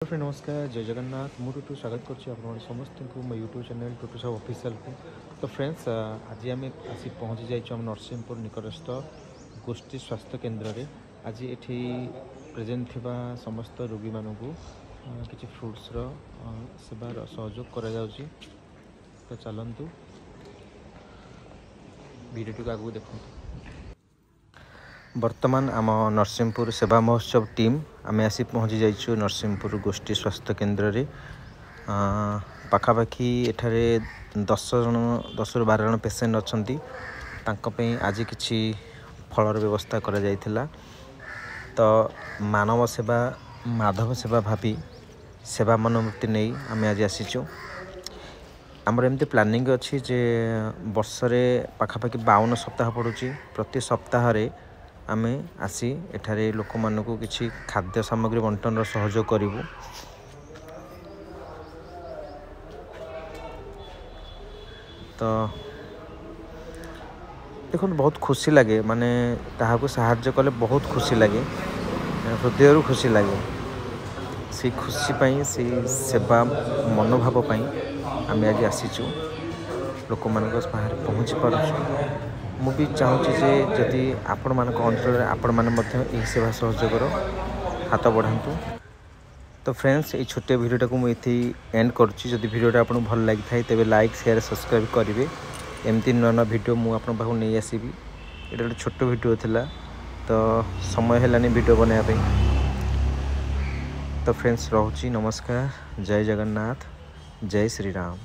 Friend नमस्कार जय जगन्नाथ मु टुटू स्वागत करछि आपन समस्त को मो यूट्यूब चैनल टुटू सब ऑफिशियल को। तो फ्रेंड्स आज आम आसी पहुँची जाइए नरसिंहपुर निकटस्थ गोष्ठी स्वास्थ्य केन्द्र रे। आज एठी प्रेजेंट थिबा समस्त रोगी मानू किसी फ्रुट्स सेवार सहयोग करा जाउछि। तो चलतु वीडियो को आगू देखो। वर्तमान आम नरसिंहपुर सेवा महोत्सव टीम आम आसी पहुँची जाइछु नरसिंहपुर गोष्ठी स्वास्थ्य केन्द्र रे। पाखापाखि एठारे 10 ରୁ 12 जन पेसेंट अछंती। तांको पे आज किछि फलर व्यवस्था करा जायथिला। तो मानव सेवा माधव सेवा भाभी सेवा मनोवृत्ति नहीं आम आज आसीचु। आमर एमती प्लानिंग अच्छी जे वर्ष रे पाखापाखि 52 सप्ताह पड़ुची। प्रति सप्ताह रे आमे आसी एठारे लोक मानकु किछि खाद्य सामग्री बंटन सहयोग करिवु। तो देखो बहुत खुशी लगे माने ताहाको सहायता कले बहुत खुशी लगे, हृदय खुशी लगे। से खुशी पाई से सेवा मनोभाव पाई आम आज आसीचु लोक मान बाहर पहुँची पार्छु। मु भी चाहूँगी जे जदि आपण मान अंचल आपण मैंने सेवा सहयोगर हाथ बढ़ातु। तो फ्रेंड्स ये छोटे वीडियोटा को मुझे एंड करुच्ची। जदि वीडियोटा आपको भल लगी था तेज लाइक शेयर सब्सक्राइब करेंगे। एमती नुआ नुआ वीडियो मुझे आप नहीं आसबि। ये गोटे छोट वीडियो थिला तो समय है वीडियो बनाया। तो फ्रेंड्स रोची नमस्कार जय जगन्नाथ जय श्री राम।